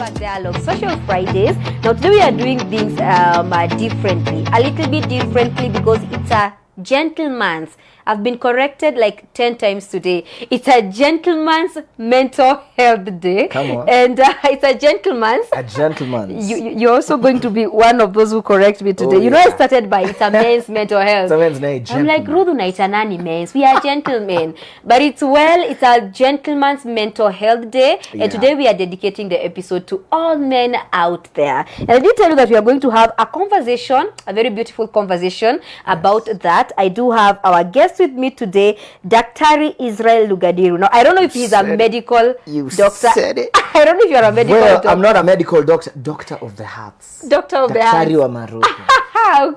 Back Dialogue Social Fridays. Now today we are doing things differently, a little bit differently because it's a gentleman's. I've been corrected like 10 times today. It's a gentleman's mental health day. Come on. And it's a gentleman's. A gentleman's. You're also going to be one of those who correct me today. Oh, you know, I started by it's a men's mental health. It's a men's night. I'm like, Rudu naita nani men's. We are gentlemen. But it's a gentleman's mental health day. Yeah. And today we are dedicating the episode to all men out there. And I did tell you that we are going to have a conversation, a very beautiful conversation about that. I do have our guest with me today, Dr. Israel Lugadiru. Now, I don't know if he's a medical doctor. Said it. I don't know if you're a medical doctor. I'm not a medical doctor. Doctor of the hearts. Doctor of the hearts. Daktari wa maroho. Okay.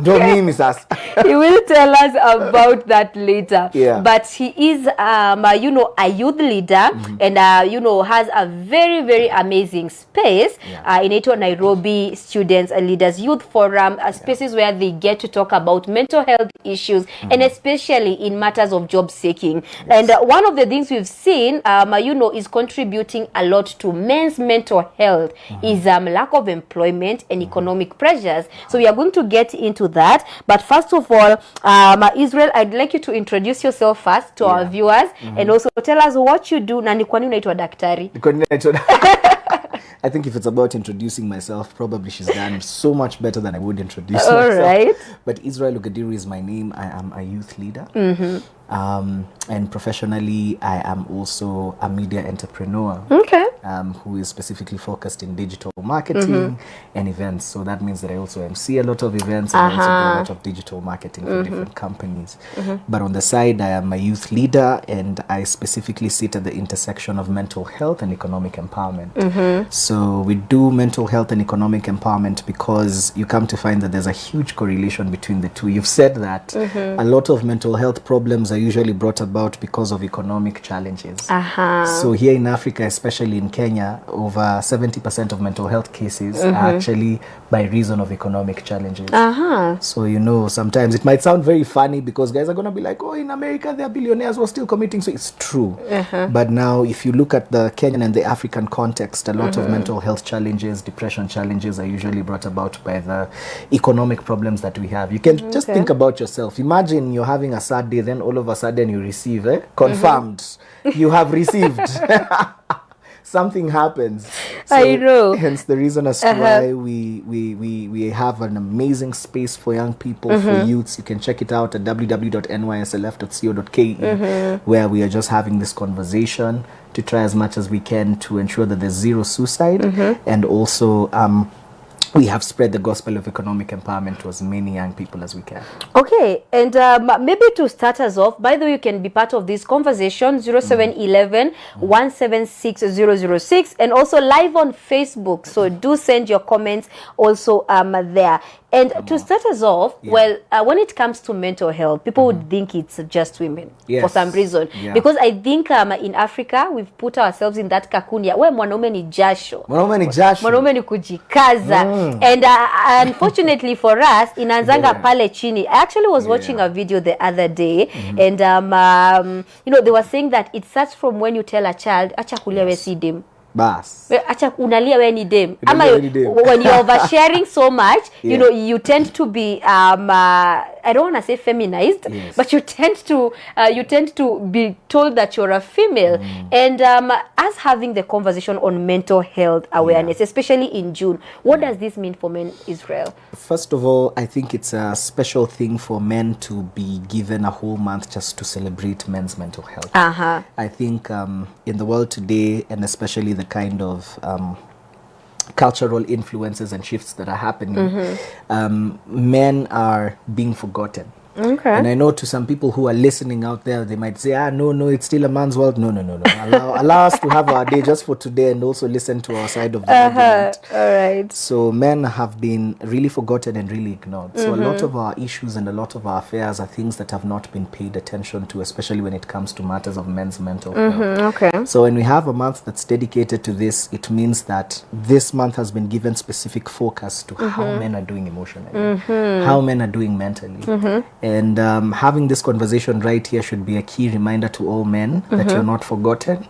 Don't name me, sas. He will tell us about that later. Yeah. But he is, a youth leader, and has a very, very amazing space in Nairobi Students and Leaders Youth Forum, spaces where they get to talk about mental health issues, and especially in matters of job seeking. Yes. And one of the things we've seen, is contributing a lot to men's mental health is lack of employment and economic pressures. So we are going to get into that. But first of all, Israel, I'd like you to introduce yourself first to our viewers and also tell us what you do. Na ni kwa nini unaitwa daktari? I think if it's about introducing myself, probably she's done so much better than I would introduce All myself. Right. But Israel Lugadiru is my name. I am a youth leader. And professionally, I am also a media entrepreneur. Okay. Who is specifically focused in digital marketing and events. So that means that I also MC a lot of events and I also do a lot of digital marketing for different companies. But on the side, I am a youth leader and I specifically sit at the intersection of mental health and economic empowerment. So we do mental health and economic empowerment because you come to find that there's a huge correlation between the two. You've said that a lot of mental health problems are usually brought about because of economic challenges. So here in Africa, especially in Kenya, over 70% of mental health cases are actually by reason of economic challenges. So, sometimes it might sound very funny because guys are going to be like, oh, in America, they're billionaires who are still committing. So it's true. But now, if you look at the Kenyan and the African context, a lot of mental health challenges, depression challenges are usually brought about by the economic problems that we have. You can just think about yourself. Imagine you're having a sad day, then all of a sudden you receive, confirmed, you have received. Something happens. So, I know. Hence the reason as to why we have an amazing space for young people, for youths. You can check it out at www.nyslf.co.ke, where we are just having this conversation to try as much as we can to ensure that there's zero suicide, and also we have spread the gospel of economic empowerment to as many young people as we can. Okay, and maybe to start us off, by the way, you can be part of this conversation, 0711 176 006, and also live on Facebook. So do send your comments also there. And to start us off, when it comes to mental health, people would think it's just women for some reason. Because I think in Africa, we've put ourselves in that cocoon. Where mwanaume ni jasho. Mwanaume ni kujikaza. And unfortunately for us, inanzanga pale chini. I actually was watching a video the other day, and they were saying that it starts from when you tell a child, acha kulia we si dem. Bas. Acha unalia we ni dem. Ama when you're oversharing so much, you tend to be I don't want to say feminized, but you tend to be told that you're a female. And us having the conversation on mental health awareness, especially in June, what does this mean for men, Israel? First of all, I think it's a special thing for men to be given a whole month just to celebrate men's mental health. I think in the world today, and especially the kind of cultural influences and shifts that are happening, men are being forgotten. Okay. And I know to some people who are listening out there, they might say, no, it's still a man's world. No. Allow us to have our day just for today and also listen to our side of the argument. All right. So men have been really forgotten and really ignored. So a lot of our issues and a lot of our affairs are things that have not been paid attention to, especially when it comes to matters of men's mental health. Okay. So when we have a month that's dedicated to this, it means that this month has been given specific focus to how men are doing emotionally, how men are doing mentally. And having this conversation right here should be a key reminder to all men that you're not forgotten,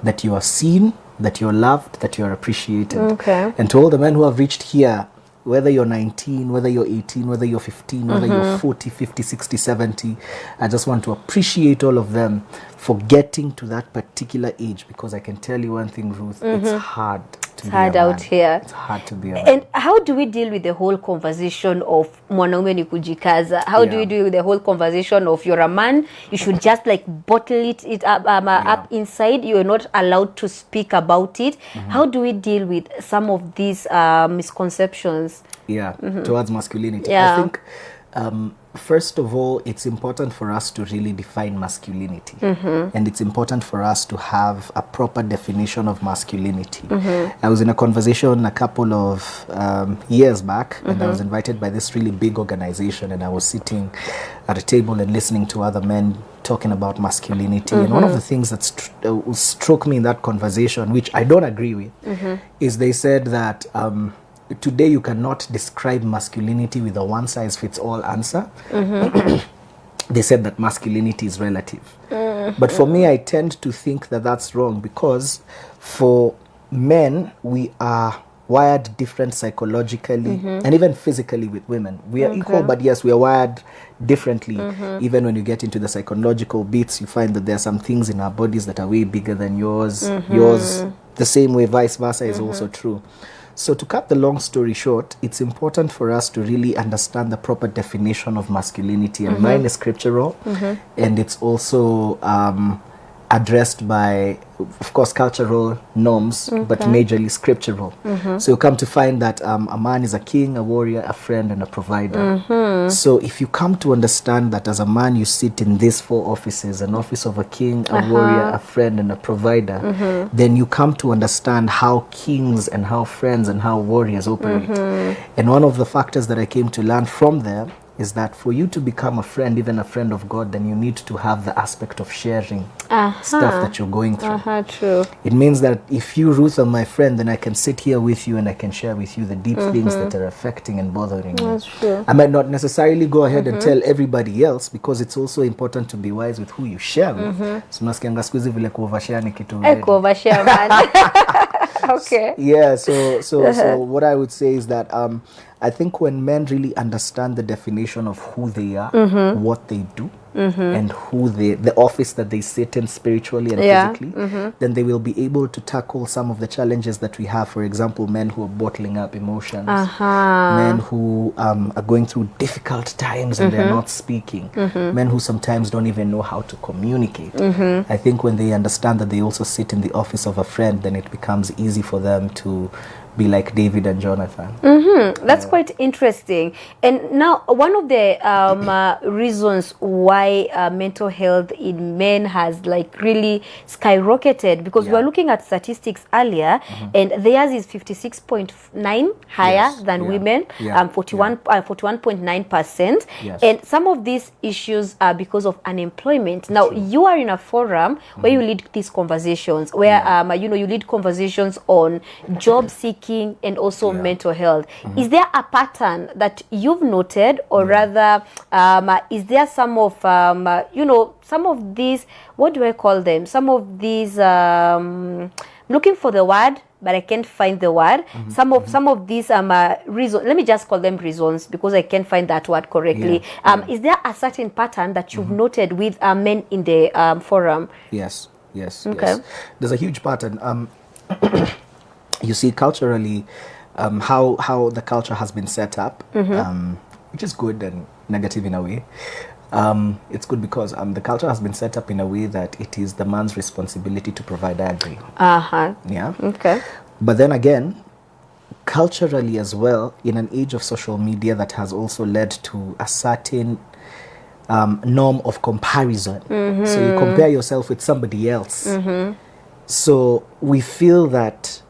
that you are seen, that you're loved, that you're appreciated. Okay. And to all the men who have reached here, whether you're 19, whether you're 18, whether you're 15, whether you're 40, 50, 60, 70, I just want to appreciate all of them for getting to that particular age, because I can tell you one thing, Ruth, it's hard to be hard a man. out here. It's hard to be a man. And how do we deal with the whole conversation of mwanaume ni kujikaza? How do we deal with the whole conversation of you're a man, you should just like bottle it up, up inside, you're not allowed to speak about it? How do we deal with some of these misconceptions? Towards masculinity. Yeah. I think first of all, it's important for us to really define masculinity. And it's important for us to have a proper definition of masculinity. I was in a conversation a couple of years back, and I was invited by this really big organization, and I was sitting at a table and listening to other men talking about masculinity. And one of the things that struck me in that conversation, which I don't agree with, is they said that today you cannot describe masculinity with a one-size-fits-all answer. They said that masculinity is relative. But for me, I tend to think that that's wrong, because for men, we are wired different psychologically and even physically with women. We are equal, but yes, we are wired differently. Even when you get into the psychological bits, you find that there are some things in our bodies that are way bigger than yours. Yours, the same way, vice versa, is also true. So to cut the long story short, it's important for us to really understand the proper definition of masculinity. And mine is scriptural, and it's also addressed by, of course, cultural norms, but majorly scriptural. So you come to find that a man is a king, a warrior, a friend, and a provider. So if you come to understand that as a man you sit in these four offices, an office of a king, a warrior, a friend, and a provider, then you come to understand how kings and how friends and how warriors operate. And one of the factors that I came to learn from them is that for you to become a friend, even a friend of God, then you need to have the aspect of sharing stuff that you're going through. True. It means that if you, Ruth, are my friend, then I can sit here with you and I can share with you the deep things that are affecting and bothering you. That's true. I might not necessarily go ahead and tell everybody else, because it's also important to be wise with who you share with. So nasikianga siku hizi vile kuovershare ni kitu very- Overshare, man. Okay. Yeah, so what I would say is that I think when men really understand the definition of who they are, what they do, and who the office that they sit in spiritually and physically, then they will be able to tackle some of the challenges that we have. For example, men who are bottling up emotions, men who are going through difficult times and they're not speaking, men who sometimes don't even know how to communicate. I think when they understand that they also sit in the office of a friend, then it becomes easy for them to be like David and Jonathan. That's quite interesting. And now, one of the reasons why mental health in men has like really skyrocketed, because we were looking at statistics earlier, and theirs is 56.9 higher than women, 41.9%. And some of these issues are because of unemployment. Now, you are in a forum where you lead these conversations, where you lead conversations on job seeking and also mental health. Is there a pattern that you've noted, or rather, is there some of some of these, what do I call them? Some of these, looking for the word, but I can't find the word. Some of these reasons, let me just call them reasons, because I can't find that word correctly. Is there a certain pattern that you've noted with men in the forum? Yes. Okay. There's a huge pattern. You see, culturally, how the culture has been set up, which is good and negative in a way. It's good because the culture has been set up in a way that it is the man's responsibility to provide. I agree. Yeah. Okay. But then again, culturally as well, in an age of social media that has also led to a certain norm of comparison. So you compare yourself with somebody else. So we feel that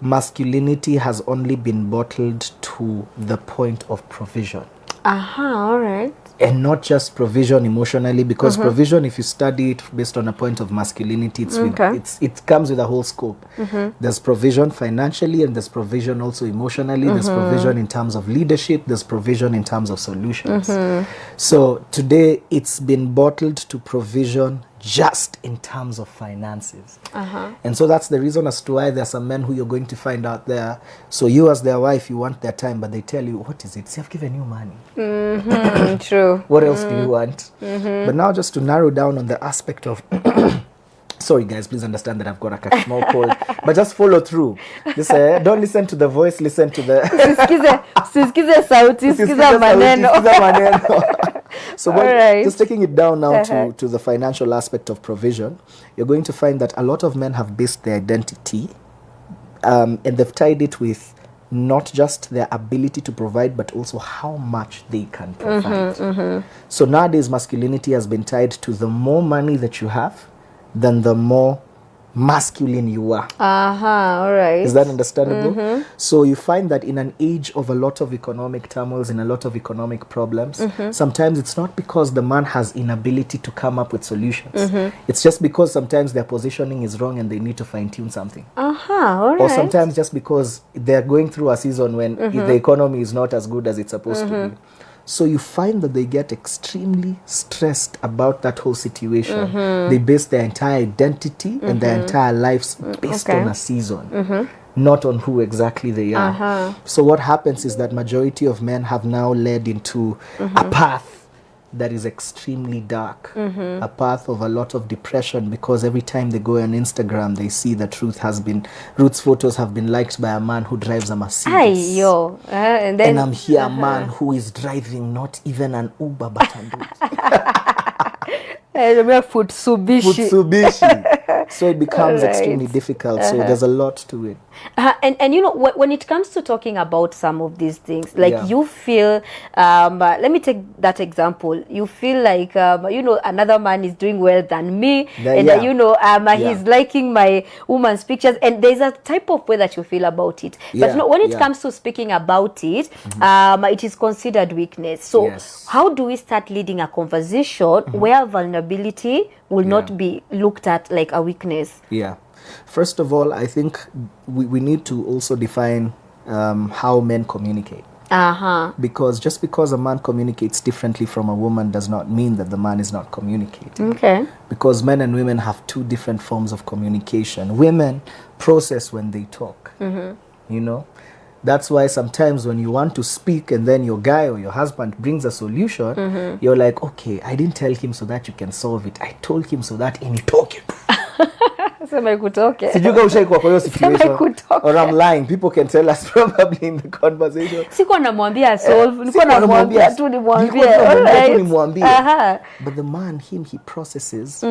masculinity has only been bottled to the point of provision. All right. And not just provision emotionally, because provision, if you study it based on a point of masculinity, it comes with a whole scope. There's provision financially, and there's provision also emotionally. There's provision in terms of leadership. There's provision in terms of solutions. So today it's been bottled to provision just in terms of finances. And so that's the reason as to why there are some men who you're going to find out there. So you as their wife, you want their time, but they tell you, what is it? See, I've given you money. True. What else do you want? But now just to narrow down on the aspect of sorry guys, please understand that I've got a small cold, but just follow through. Just don't listen to the voice, listen to the Sisikize sauti, sikiza maneno. So just taking it down now to the financial aspect of provision, you're going to find that a lot of men have based their identity and they've tied it with not just their ability to provide, but also how much they can provide. So nowadays, masculinity has been tied to the more money that you have, then the more masculine you are. All right. Is that understandable? So you find that in an age of a lot of economic turmoils and a lot of economic problems, sometimes it's not because the man has inability to come up with solutions. It's just because sometimes their positioning is wrong and they need to fine-tune something. All right. Or sometimes just because they're going through a season when the economy is not as good as it's supposed to be. So you find that they get extremely stressed about that whole situation. They base their entire identity and their entire lives based on a season, not on who exactly they are. So what happens is that majority of men have now led into a path that is extremely dark, a path of a lot of depression, because every time they go on Instagram, they see that Ruth's photos have been liked by a man who drives a Mercedes. And I'm here, a man who is driving not even an Uber, but a Futsubishi. So it becomes extremely difficult. So there's a lot to it. And you know, when it comes to talking about some of these things, like you feel, let me take that example. You feel like, you know, another man is doing well than me. You know, he's liking my woman's pictures. And there's a type of way that you feel about it. But you know, when it comes to speaking about it, it is considered weakness. So how do we start leading a conversation where vulnerability will not be looked at like a weakness? First of all, I think we need to also define how men communicate. Because just because a man communicates differently from a woman does not mean that the man is not communicating. Because men and women have two different forms of communication. Women process when they talk. You know, that's why sometimes when you want to speak and then your guy or your husband brings a solution, you're like, okay, I didn't tell him so that you can solve it. I told him so that in talk. Or I'm lying. People can tell us probably in the conversation. But the man, he processes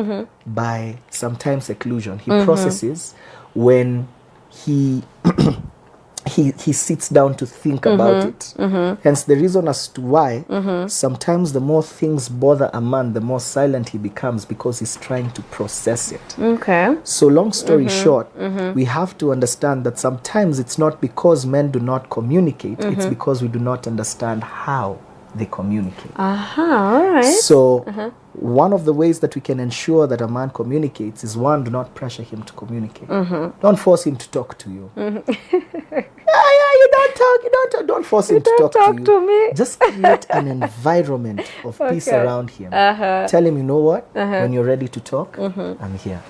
by sometimes seclusion. He processes when he sits down to think about it. Hence the reason as to why sometimes the more things bother a man, the more silent he becomes, because he's trying to process it. So long story short, we have to understand that sometimes it's not because men do not communicate, it's because we do not understand how they communicate. So one of the ways that we can ensure that a man communicates is, one, do not pressure him to communicate. Don't force him to talk to you. You don't talk, don't force him to talk to me. Just create an environment of peace around him. Tell him, you know what, when you're ready to talk, I'm here.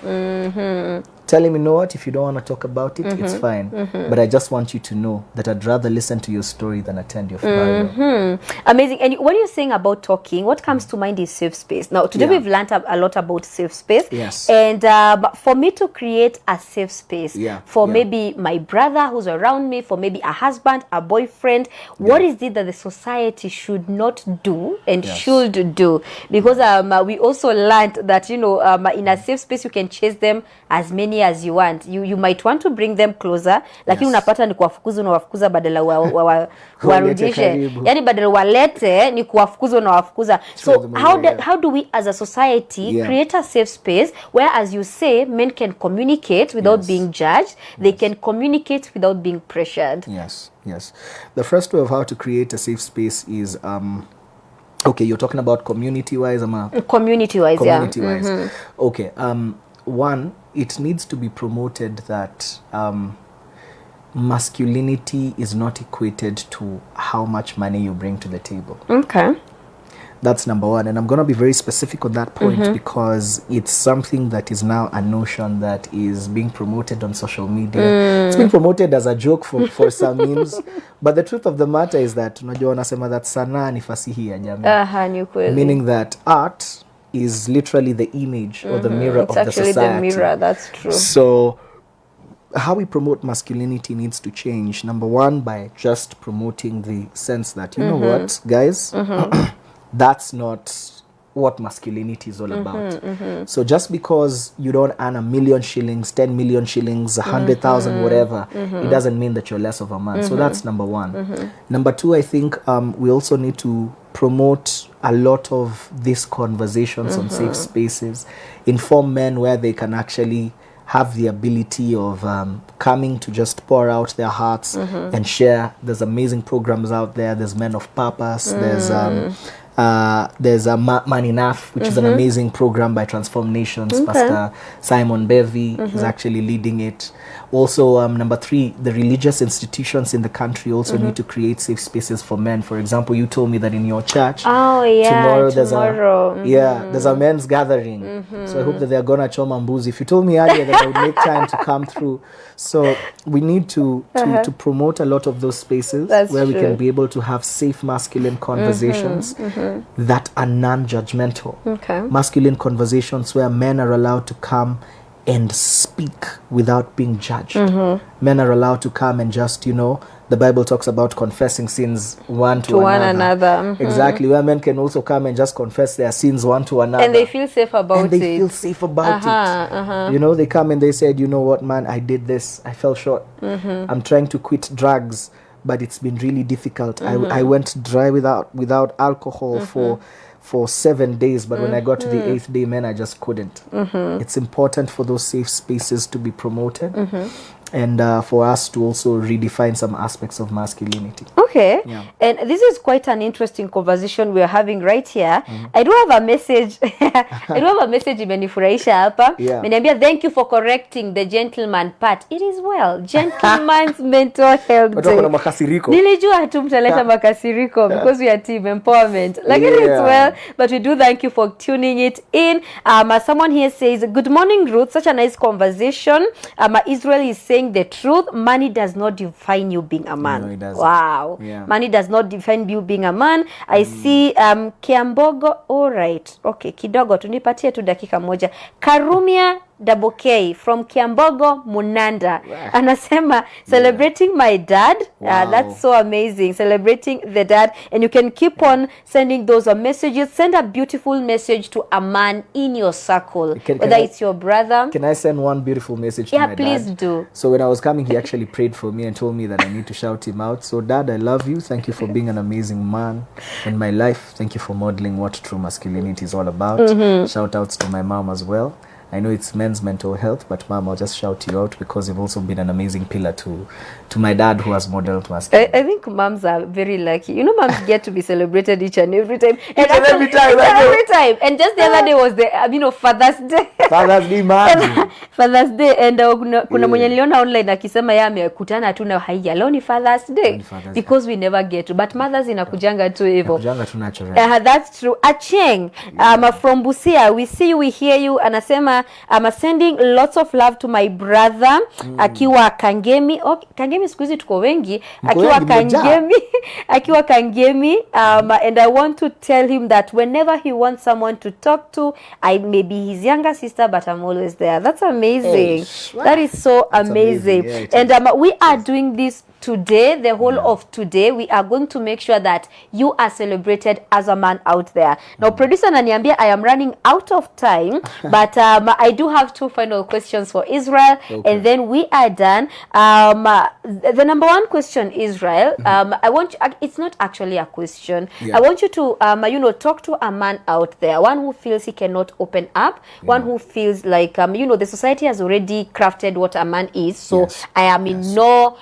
Tell him, you know what, if you don't want to talk about it, it's fine. But I just want you to know that I'd rather listen to your story than attend your funeral. Amazing. And when you're saying about talking, what comes to mind is safe space. Now, today we've learned a lot about safe space. And for me to create a safe space for maybe my brother who's around me, for maybe a husband, a boyfriend, what is it that the society should not do and should do? Because we also learned that, you know, in a safe space, you can chase them as many as you want. You might want to bring them closer, lakini unapata ni kuwafukuza, unawafukuza badala warudishe. Yani badala walete ni kuwafukuza, unawafukuza. So how do we as a society create a safe space where, as you say, men can communicate without being judged, they can communicate without being pressured? Yes. The first way of how to create a safe space is okay, you're talking about community-wise? Community-wise, Okay, one, it needs to be promoted that masculinity is not equated to how much money you bring to the table. That's number one. And I'm going to be very specific on that point because it's something that is now a notion that is being promoted on social media. It's being promoted as a joke for some memes. But the truth of the matter is that, unajua wanasema that sanaa ni fasihi ya jamii. Meaning that art is literally the image or the mirror of the society. It's actually the mirror, that's true. So how we promote masculinity needs to change. Number one, by just promoting the sense that, you know what, guys, that's not what masculinity is all about. So just because you don't earn 1 million shillings, 10 million shillings, 100,000, whatever, it doesn't mean that you're less of a man. So that's number one. Number two, I think we also need to promote a lot of these conversations on safe spaces, inform men where they can actually have the ability of coming to just pour out their hearts and share. There's amazing programs out there. There's Men of Purpose. There's a Man Enough, which is an amazing program by Transform Nations. Pastor Simon Bevy is actually leading it. Also, number three, the religious institutions in the country also need to create safe spaces for men. For example, you told me that in your church, tomorrow. There's a men's gathering. So I hope that they're gonna choma mbuzi. If you told me earlier that I would make time to come through. So we need to promote a lot of those spaces where we can be able to have safe masculine conversations that are non-judgmental. Masculine conversations where men are allowed to come and speak without being judged. Men are allowed to come and just, the Bible talks about confessing sins one to another. Exactly, where men can also come and just confess their sins one to another. And they feel safe about it. They come and they said, you know what, man, I did this. I fell short. I'm trying to quit drugs, but it's been really difficult. I went dry without alcohol for 7 days, but when I got to the 8th day, man, I just couldn't. It's important for those safe spaces to be promoted and for us to also redefine some aspects of masculinity. Okay. And this is quite an interesting conversation we are having right here. I do have a message. Imenifurahisha hapa. Meniambia, thank you for correcting the gentleman part. It is well. Gentleman's mental health day. Nilijua tu mtaleta makasiriko because we are team empowerment. Like it is well, but we do thank you for tuning it in. Someone here says, good morning, Ruth. Such a nice conversation. Israel is saying the truth. Money does not define you being a man. No, it doesn't. Wow. Money does not define you being a man. I see Kiambogo. All right. Okay, kidogo tunipatie tu dakika moja. Karumia Double K from Kiambogo Munanda. Anasema celebrating my dad. That's so amazing. Celebrating the dad. And you can keep on sending those messages. Send a beautiful message to a man in your circle. Whether it's your brother. Can I send one beautiful message to my dad? Yeah, please do. So when I was coming, he actually prayed for me and told me that I need to shout him out. So Dad, I love you. Thank you for being an amazing man in my life. Thank you for modeling what true masculinity is all about. Shout outs to my mom as well. I know it's men's mental health, but Mom, I'll just shout you out because you've also been an amazing pillar to my dad who has modeled masculinity. I think moms are very lucky. Moms get to be celebrated each and every time. And every time. And just the other day was the, Father's Day. Father's Day, man. Father's Day. And kuna mwenye niliona online akisema ya amekutana tu na haya leo ni Father's Day. Because we never get to. But mothers inakujanga tu hivyo. Inakujanga tu natural. That's true. Acheng from Busia, we see you, we hear you. Anasema I'm sending lots of love to my brother akiwa Kangemi. Kangemi siku hizi tuko wengi. Akiwa Kangemi and I want to tell him that whenever he wants someone to talk to, I may be his younger sister, but I'm always there. That's amazing. That is so amazing. Yeah, and we are doing this today, the whole of today. We are going to make sure that you are celebrated as a man out there. Now, producer Naniambia, I am running out of time, but I do have 2 final questions for Israel, and then we are done. The number 1 question, Israel, I want you, it's not actually a question. I want you to, talk to a man out there, one who feels he cannot open up, one who feels like, the society has already crafted what a man is, so I am in no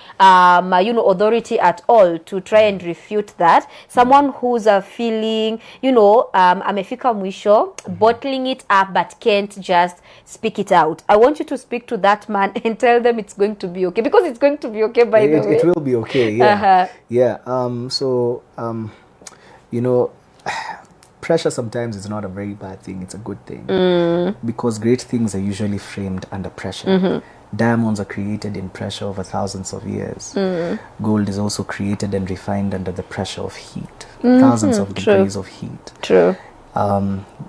authority at all to try and refute that. Someone who's feeling, amefika mwisho, bottling it up but can't just speak it out. I want you to speak to that man and tell them it's going to be okay, because it's going to be okay by the way. It will be okay, pressure sometimes is not a very bad thing. It's a good thing. Because great things are usually framed under pressure. Diamonds are created in pressure over thousands of years. Gold is also created and refined under the pressure of heat. Thousands of degrees of heat. True.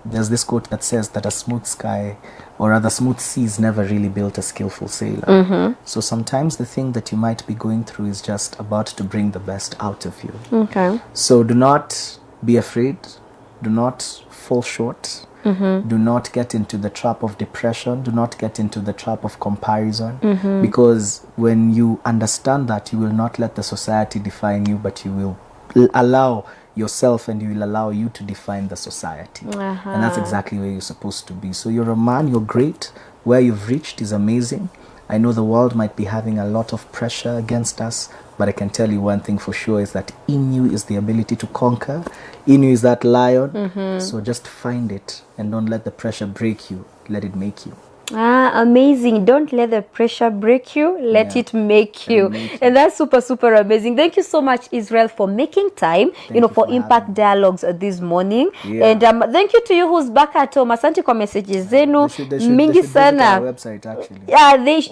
There's this quote that says that a smooth sky, or rather smooth seas, never really built a skillful sailor. So sometimes the thing that you might be going through is just about to bring the best out of you. Okay. So do not be afraid. Do not fall short. Do not get into the trap of depression. Do not get into the trap of comparison. Because when you understand that, you will not let the society define you, but you will allow yourself, and you will allow you to define the society. And that's exactly where you're supposed to be. So you're a man, you're great. Where you've reached is amazing. I know the world might be having a lot of pressure against us, but I can tell you one thing for sure is that in you is the ability to conquer. In you is that lion. So just find it and don't let the pressure break you. Let it make you. Amazing. Don't let the pressure break you. Let it make you. And that's super, super amazing. Thank you so much, Israel, for making time, for Impact Dialogues this morning. And thank you to you who's back at home. Asante kwa messages zenu. Mingi sana. Website, actually.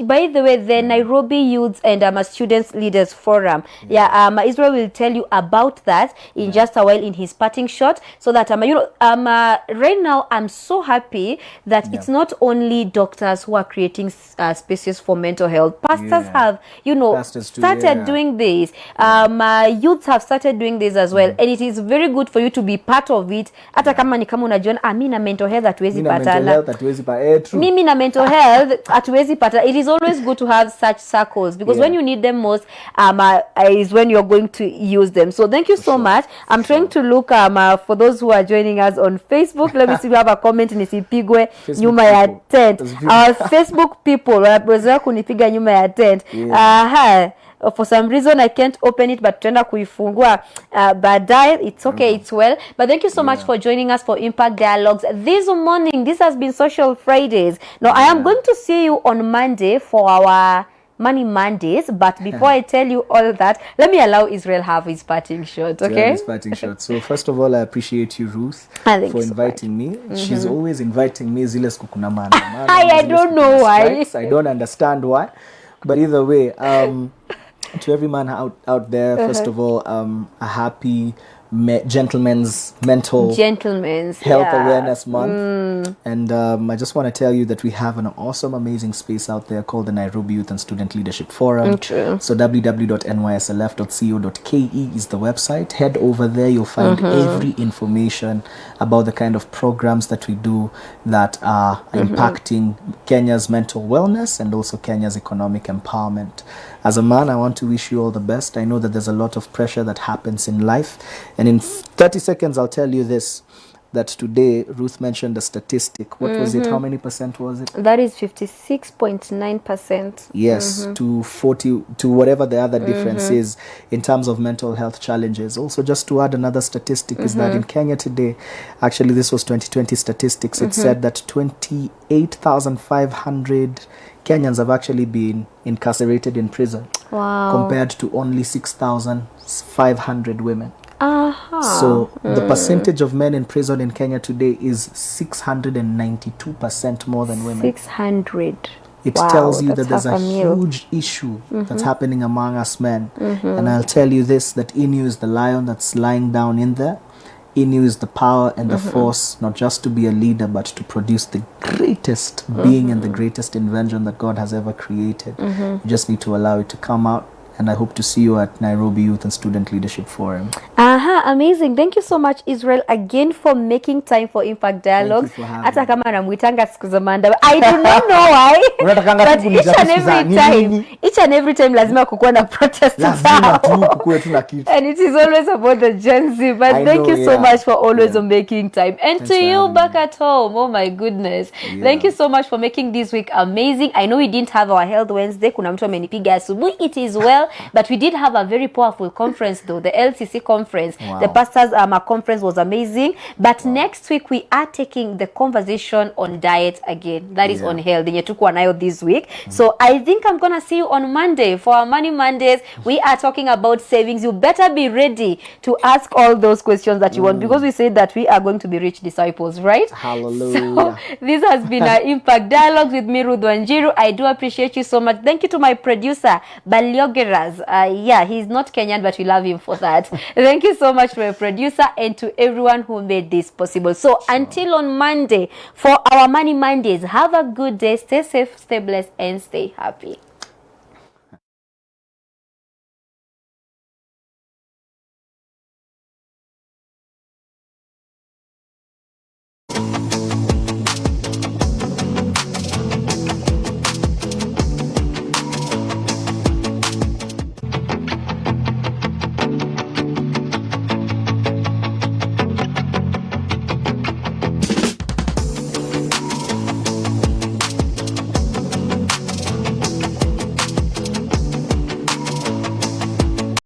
By the way, the Nairobi Youths and Students Leaders Forum. Israel will tell you about that in just a while in his parting shot. So that, right now, I'm so happy that it's not only doctors who are creating spaces for mental health. Pastors have, started doing this. Youths have started doing this as well. And it is very good for you to be part of it. Hata kama ni kama unajiona, mimi na mental health hatuwezi patana. Mimi na mental health hatuwezi patana. It is always good to have such circles, because when you need them most is when you're going to use them. So thank you so much. I'm trying to look for those who are joining us on Facebook. Let me see if we have a comment. Nisipigwe nyuma ya tent. Our Facebook people wazira kunipiga nyuma ya tent. For some reason I can't open it, but tutaenda kuifungua baadaye. It's okay, it's well. But thank you so much for joining us for Impact Dialogues this morning. This has been Social Fridays. Now I am going to see you on Monday for our Money Mondays, but before I tell you all that, let me allow Israel have his parting shot, okay? His parting shot. So first of all, I appreciate you, Ruth, for inviting me. She's always inviting me. Zile siku kuna maandamano. I don't know why. I don't understand why. But either way, to every man out there, first of all, a happy Gentlemen's Health Awareness Month. And I just want to tell you that we have an awesome, amazing space out there called the Nairobi Youth and Student Leadership Forum. So www.nyslf.co.ke is the website. Head over there, you'll find every information about the kind of programs that we do that are impacting Kenya's mental wellness and also Kenya's economic empowerment. As a man, I want to wish you all the best. I know that there's a lot of pressure that happens in life. And in 30 seconds, I'll tell you this, that today, Ruth mentioned a statistic. What was it? How many percent was it? That is 56.9%. Yes, to 40, to whatever the other difference is in terms of mental health challenges. Also, just to add another statistic is that in Kenya today, actually this was 2020 statistics, it said that 28,500 Kenyans have actually been incarcerated in prison. Wow. Compared to only 6,500 women. So the percentage of men in prison in Kenya today is 692% more than women. 600. It tells you that there's a huge issue that's happening among us men. And I'll tell you this, that in you is the lion that's lying down in there. In you is the power and the force, not just to be a leader, but to produce the greatest being and the greatest invention that God has ever created. You just need to allow it to come out. And I hope to see you at Nairobi Youth and Student Leadership Forum. Amazing. Thank you so much, Israel, again for making time for Impact Dialogues. Hata kama namuitanga siku za maandamano. I do not know why. But each and every time lazima kukuwa na protest. And it is always about the Gen Z. But thank you so much for always making time. And to you back at home, oh my goodness. Thank you so much for making this week amazing. I know we didn't have our Health Wednesday. Kuna mtu amenipiga asubuhi. It is well. But we did have a very powerful conference though, the LCC conference. conference. Wow. The pastors conference was amazing. But next week we are taking the conversation on diet again. That is on health. This week. So I think I'm gonna see you on Monday for our Money Mondays. We are talking about savings. You better be ready to ask all those questions that you want, because we said that we are going to be rich disciples, right? Hallelujah. So this has been our Impact Dialogues with me, Ruth Wanjiru. I do appreciate you so much. Thank you to my producer, Baliogeras. He's not Kenyan, but we love him for that. Thank you so much to my producer and to everyone who made this possible. So until on Monday for our Money Mondays, have a good day, stay safe, stay blessed, and stay happy.